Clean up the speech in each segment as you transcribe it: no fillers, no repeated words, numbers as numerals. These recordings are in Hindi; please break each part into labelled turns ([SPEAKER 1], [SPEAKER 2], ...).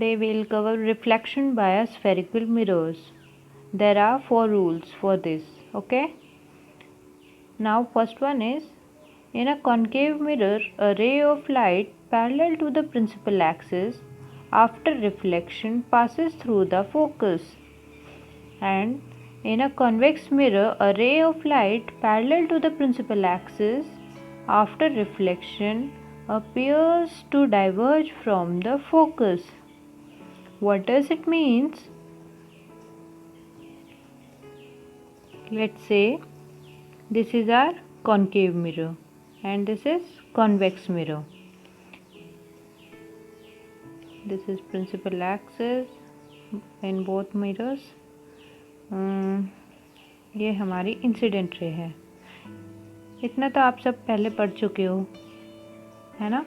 [SPEAKER 1] Today we'll cover reflection by spherical mirrors. There are 4 rules for this. Okay. Now first one is, in a concave mirror, a ray of light parallel to the principal axis after reflection passes through the focus. And in a convex mirror, a ray of light parallel to the principal axis after reflection appears to diverge from the focus. What does it mean? Let's say this is our concave mirror and this is convex mirror. This is principal axis in both mirrors. ये हमारी इंसिडेंट रे है. इतना तो आप सब पहले पढ़ चुके हो, है ना?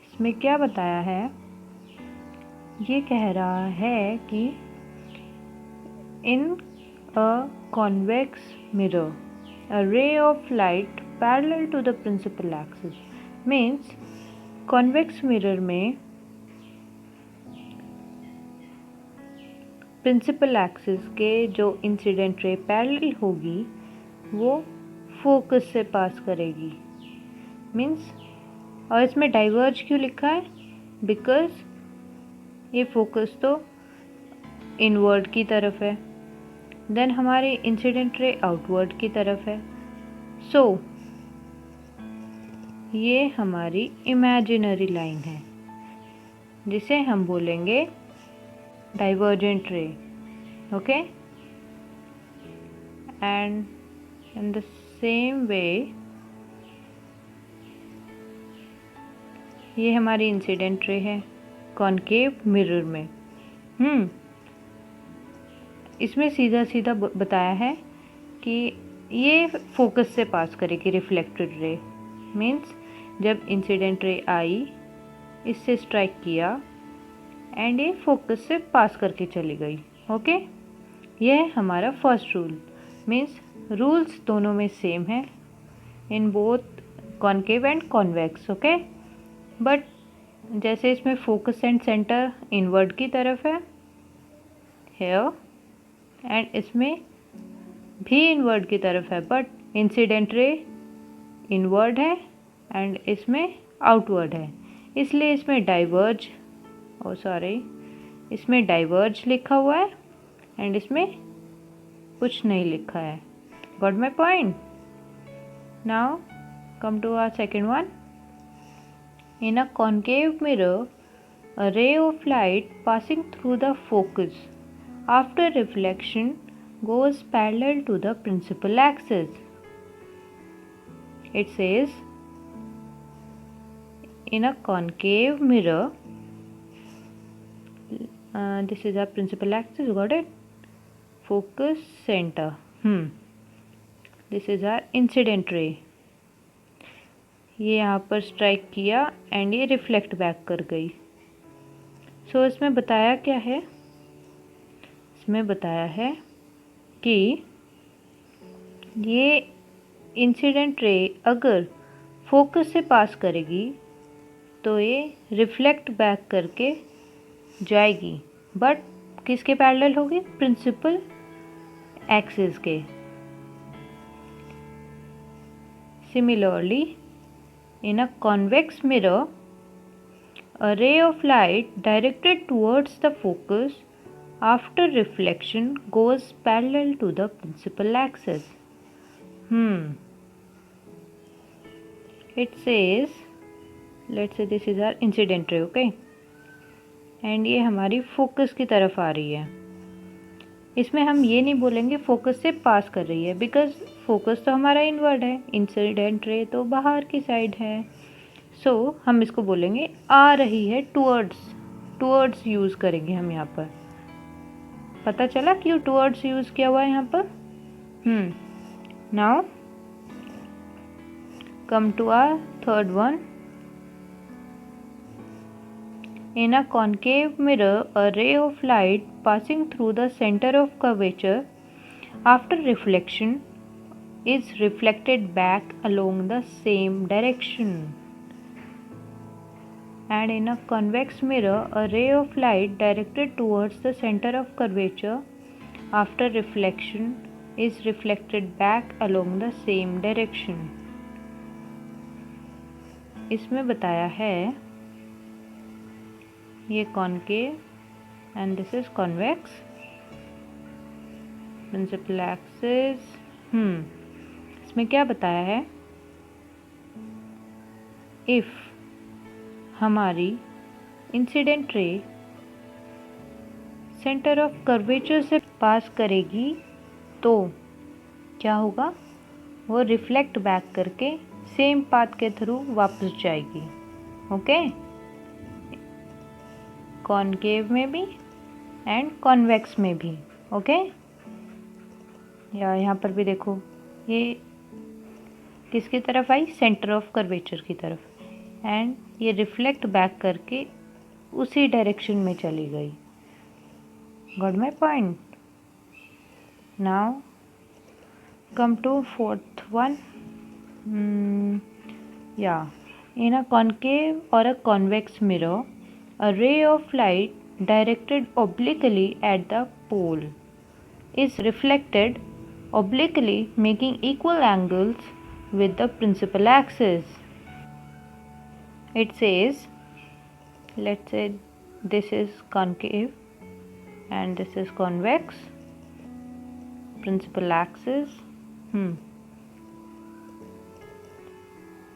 [SPEAKER 1] इसमें क्या बताया है? ये कह रहा है कि in a convex mirror a ray of light parallel to the principal axis means convex mirror में प्रिंसिपल एक्सिस के जो इंसिडेंट रे पैरेलल होगी वो फोकस से पास करेगी. मीन्स, और इसमें डाइवर्ज क्यों लिखा है? बिकॉज ये फोकस तो इनवर्ड की तरफ है, देन हमारे इंसिडेंट रे आउटवर्ड की तरफ है. सो ये हमारी इमेजिनरी लाइन है जिसे हम बोलेंगे divergent ray. Okay, and in the same way ये हमारी इंसिडेंट रे है कॉनकेव मिरर में. इसमें सीधा सीधा बताया है कि ये फोकस से पास करेगी रिफ्लेक्टेड रे. मीन्स जब इंसिडेंट रे आई, इससे स्ट्राइक किया एंड ये फोकस से पास करके चली गई. ओके, यह हमारा फर्स्ट रूल. मीन्स रूल्स दोनों में सेम है in both concave and convex. Okay, but जैसे इसमें फोकस एंड सेंटर इनवर्ड की तरफ है हेयर, एंड इसमें भी इनवर्ड की तरफ है, बट इंसिडेंट रे इनवर्ड है एंड इसमें आउटवर्ड है, इसलिए इसमें डाइवर्ज इसमें डाइवर्ज लिखा हुआ है एंड इसमें कुछ नहीं लिखा है. Got my point? Now come to our second one. In a concave mirror, a ray of light passing through the focus after reflection goes parallel to the principal axis. It says, in a concave mirror, this is our principal axis, got it? Focus, center. This is our incident ray. ये यहाँ पर स्ट्राइक किया एंड ये रिफ्लेक्ट बैक कर गई. सो इसमें बताया क्या है? इसमें बताया है कि ये इंसिडेंट रे अगर फोकस से पास करेगी तो ये रिफ्लेक्ट बैक करके जाएगी, बट किसके पैरेलल होगी? प्रिंसिपल एक्सिस के. Similarly, in a convex mirror, a ray of light directed towards the focus after reflection goes parallel to the principal axis. It says, let's say this is our incident ray, okay? And ये हमारी फोकस की तरफ आ रही है. इसमें हम ये नहीं बोलेंगे फोकस से पास कर रही है, बिकॉज फोकस तो हमारा इनवर्ड है, इंसिडेंट रे तो बाहर की साइड है. सो हम इसको बोलेंगे आ रही है टूवर्ड्स यूज़ करेंगे हम यहाँ पर. पता चला क्यों टूवर्ड्स यूज़ किया हुआ है यहाँ पर? Now come to our third one. In a concave mirror, a ray of light passing through the center of curvature after reflection is reflected back along the same direction. And in a convex mirror, a ray of light directed towards the center of curvature after reflection is reflected back along the same direction. इसमें बताया है ये concave and this is convex, principal axis. इसमें क्या बताया है, इफ हमारी incident ray centre of curvature से पास करेगी तो क्या होगा, वो रिफ्लेक्ट बैक करके सेम पाथ के थ्रू वापस जाएगी। ओके, कॉनकेव में भी एंड कॉन्वेक्स में भी। ओके, या यहाँ पर भी देखो, ये किसकी तरफ आई, सेंटर ऑफ कर्वेचर की तरफ, एंड ये रिफ्लेक्ट बैक करके उसी डायरेक्शन में चली गई। Got my point? Now come to fourth one. In a concave or a convex mirror, a ray of light directed obliquely at the pole is reflected obliquely, making equal angles with the principal axis. It says, let's say this is concave and this is convex, principal axis.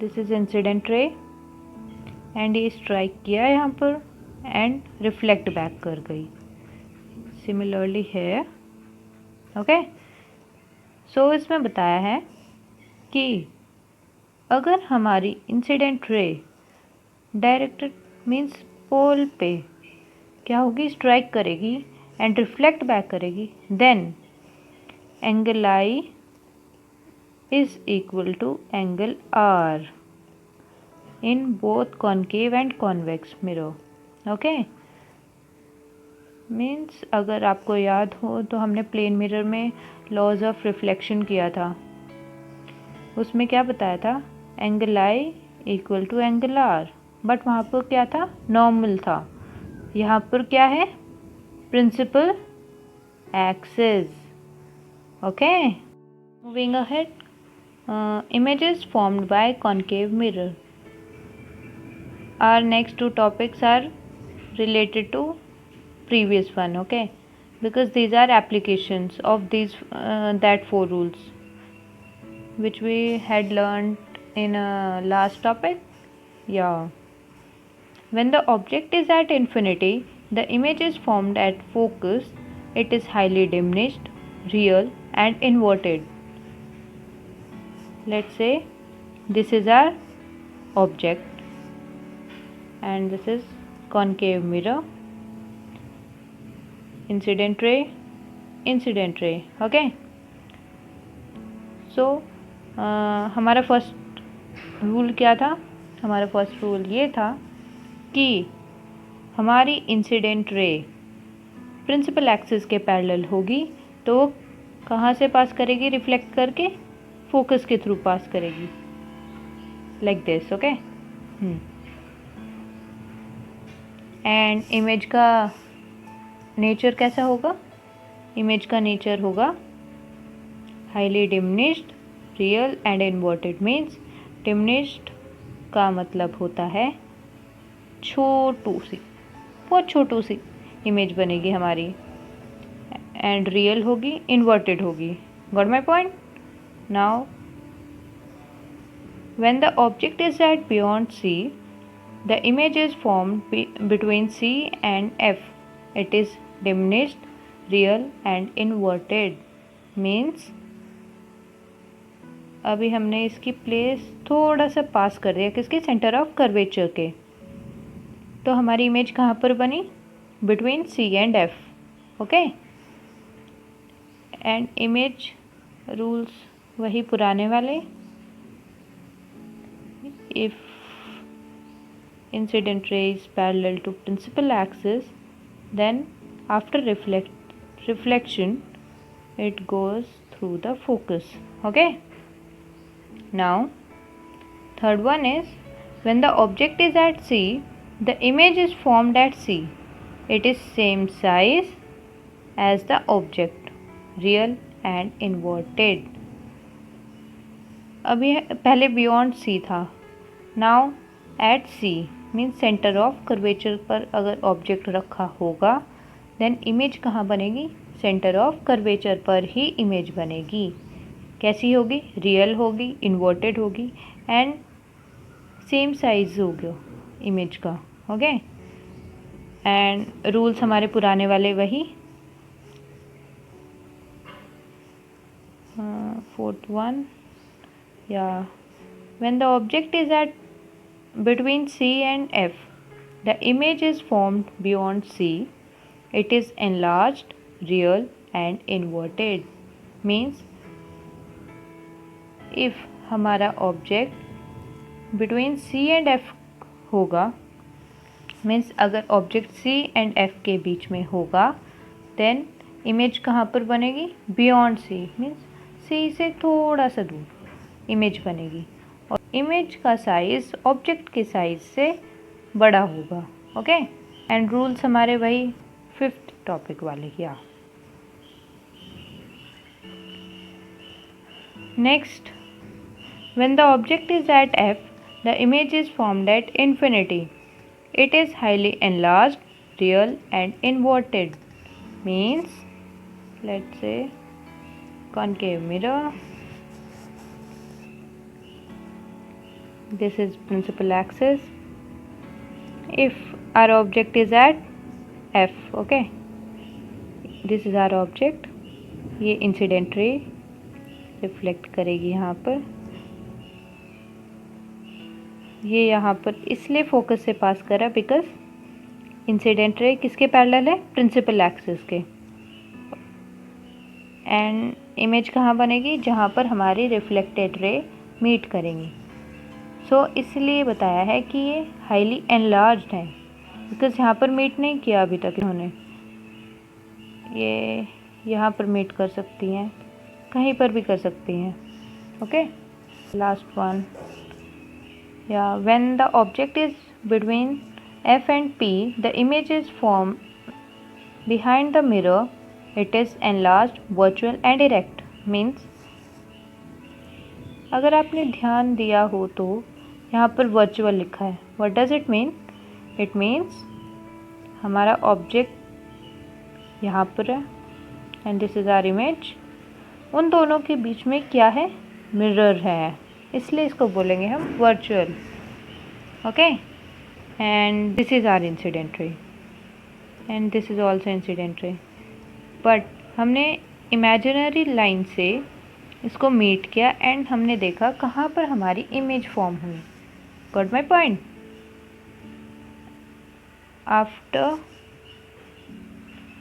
[SPEAKER 1] This is incident ray and ये स्ट्राइक किया यहाँ पर एंड रिफ्लेक्ट बैक कर गई। सिमिलरली है। ओके, सो इसमें बताया है कि अगर हमारी इंसिडेंट रे डायरेक्टेड मीन्स पोल पे क्या होगी, स्ट्राइक करेगी एंड रिफ्लेक्ट बैक करेगी, then angle i is equal to angle R in both concave and convex mirror. Okay, means अगर आपको याद हो तो हमने प्लेन मिरर में लॉज ऑफ रिफ्लेक्शन किया था, उसमें क्या बताया था, angle i equal to angle r, but वहाँ पर क्या था, नॉर्मल था। यहाँ पर क्या है, principal axis. Okay, moving ahead, images formed by concave mirror. Our next two topics are related to previous one, okay, because these are applications of these that four rules which we had learned in last topic. When the object is at infinity, the image is formed at focus. It is highly diminished, real and inverted. Let's say this is our object and this is concave mirror, incident ray, okay. So हमारा फर्स्ट रूल क्या था, हमारा फर्स्ट रूल ये था कि हमारी इंसिडेंट रे प्रिंसिपल एक्सिस के पैरेलल होगी तो कहाँ से पास करेगी, रिफ्लेक्ट करके फोकस के थ्रू पास करेगी, like this. Okay, and image का नेचर कैसा होगा, इमेज का नेचर होगा highly diminished, real and inverted. Means diminished का मतलब होता है छोटू सी, बहुत छोटू सी इमेज बनेगी हमारी, एंड रियल होगी, इन्वर्टेड होगी। Got my point? Now, when the object is at beyond C, the image is formed between C and F. It is diminished, real and inverted. Means अभी हमने इसकी प्लेस थोड़ा सा पास कर दिया किसके, सेंटर ऑफ कर्वेचर के, तो हमारी इमेज कहाँ पर बनी, between C and F. Okay, and image rules वही पुराने वाले, if incident ray is parallel to principal axis, then after reflection it goes through the focus. Okay, Now, third one is when the object is at C, the image is formed at C. It is same size as the object, real and inverted. अभी पहले बियॉन्ड सी था, now at C means centre of curvature पर अगर ऑब्जेक्ट रखा होगा देन इमेज कहाँ बनेगी, सेंटर ऑफ कर्वेचर पर ही इमेज बनेगी. कैसी होगी, रियल होगी, इन्वर्टेड होगी एंड सेम साइज होगा इमेज का. ओके, एंड रूल्स हमारे पुराने वाले वही. Fourth one, yeah, when the object is at between C and F, the image is formed beyond C. It is enlarged, real and inverted. Means if हमारा object between C and F होगा, means अगर object C and F के बीच में होगा then image कहाँ पर बनेगी, beyond C means C से थोड़ा सा दूर इमेज बनेगी और इमेज का साइज ऑब्जेक्ट के साइज से बड़ा होगा. ओके, एंड रूल्स हमारे वही फिफ्थ टॉपिक वाले किया. Next, when the object is at F the image is formed at infinity. It is highly enlarged, real and inverted. Means let's say concave mirror. This is principal axis. If our object is at F, okay, this is our object. ये इंसिडेंट रे रिफ्लेक्ट करेगी यहाँ पर. ये यहाँ पर इसलिए फोकस से पास करा बिकॉज इंसिडेंट रे किसके पैरेलल है, प्रिंसिपल एक्सिस के. एंड इमेज कहाँ बनेगी, जहाँ पर हमारी रिफ्लेक्टेड रे मीट करेंगी. सो इसलिए बताया है कि ये हाईली एनलार्ज्ड है बिकॉज यहाँ पर मीट नहीं किया अभी तक इन्होंने. ये यहाँ पर मीट कर सकती हैं, कहीं पर भी कर सकती हैं. ओके, लास्ट वन, या when the object is between F and P the image is form behind the mirror. It is enlarged, virtual and erect. Means अगर आपने ध्यान दिया हो तो यहाँ पर वर्चुअल लिखा है. What does it mean? It means हमारा ऑब्जेक्ट यहाँ पर है and this is our image. उन दोनों के बीच में क्या है, मिरर है, इसलिए इसको बोलेंगे हम virtual. Okay, and this is our incident ray and this is also incident ray. But हमने इमेजिनरी लाइन से इसको मीट किया एंड हमने देखा कहाँ पर हमारी इमेज फॉर्म हुई. Got my point? After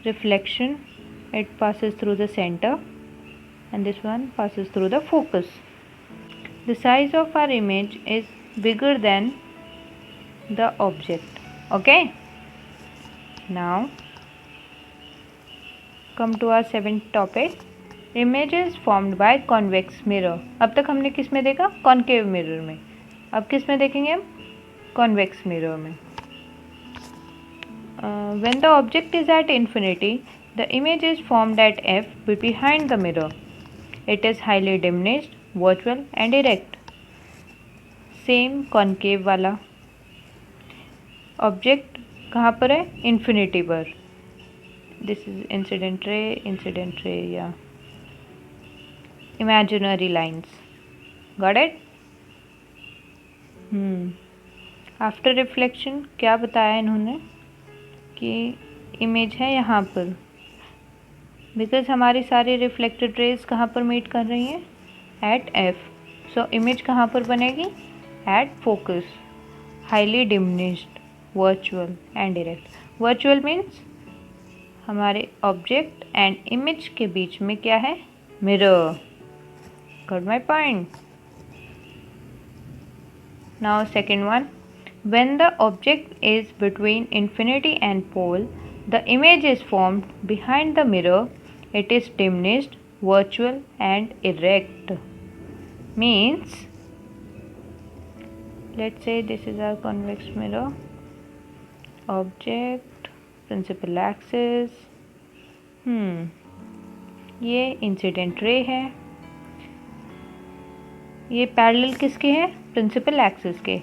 [SPEAKER 1] reflection it passes through the center and this one passes through the focus. The size of our image is bigger than the object. Okay, now come to our seventh topic, images formed by convex mirror. अब तक हमने किस में देखा, कॉन्केव मिरर में. अब किस में देखेंगे हम, कॉन्वेक्स मिरर में. When the object is at infinity, the image is formed at F behind the mirror. It is highly diminished, virtual and erect. Same concave वाला. Object कहाँ पर है, infinity पर. This is incident ray, yeah. Imaginary lines. Got it? After reflection क्या बताया इन्होंने कि इमेज है यहाँ पर, बिकॉज हमारी सारी रिफ्लेक्टेड रेज कहाँ पर मीट कर रही हैं, एट एफ. सो इमेज कहाँ पर बनेगी, at focus. Highly diminished, virtual and direct. Virtual means हमारे ऑब्जेक्ट एंड इमेज के बीच में क्या है, mirror. Got my point? Now second one, when the object is between infinity and pole, the image is formed behind the mirror. It is diminished, virtual and erect. Means let's say this is our convex mirror, object, principal axis, ये इंसिडेंट रे है, ये पैरेलल किसके है, प्रिंसिपल एक्सिस के,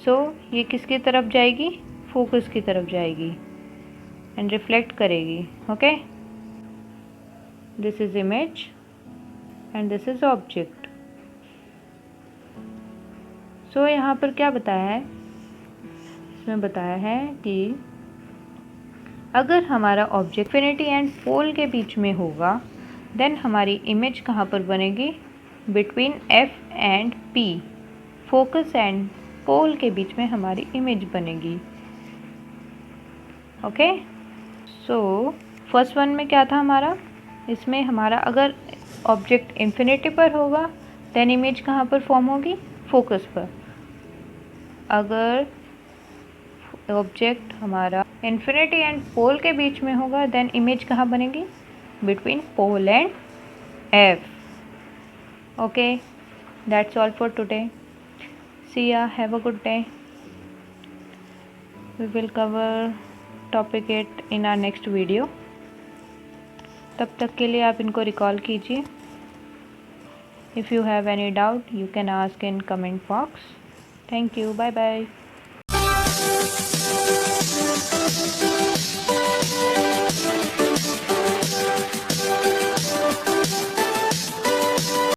[SPEAKER 1] सो ये किसकी तरफ जाएगी, फोकस की तरफ जाएगी एंड रिफ्लेक्ट करेगी. Okay, this is image and this is object. So यहाँ पर क्या बताया है, इसमें बताया है कि अगर हमारा ऑब्जेक्ट इन्फिनिटी एंड पोल के बीच में होगा देन हमारी इमेज कहाँ पर बनेगी, between F and P, focus and pole के बीच में हमारी इमेज बनेगी. ओके, सो फर्स्ट वन में क्या था हमारा, इसमें हमारा अगर ऑब्जेक्ट इन्फिनिटी पर होगा देन इमेज कहाँ पर फॉर्म होगी, फोकस पर. अगर ऑब्जेक्ट हमारा इन्फिनिटी एंड पोल के बीच में होगा देन इमेज कहाँ बनेगी, between pole and F. Okay, that's all for today. See ya, have a good day. We will cover topic 8 in our next video. तब तक के लिए आप इनको रिकॉल कीजिए. If you have any doubt you can ask in comment box. Thank you, bye bye.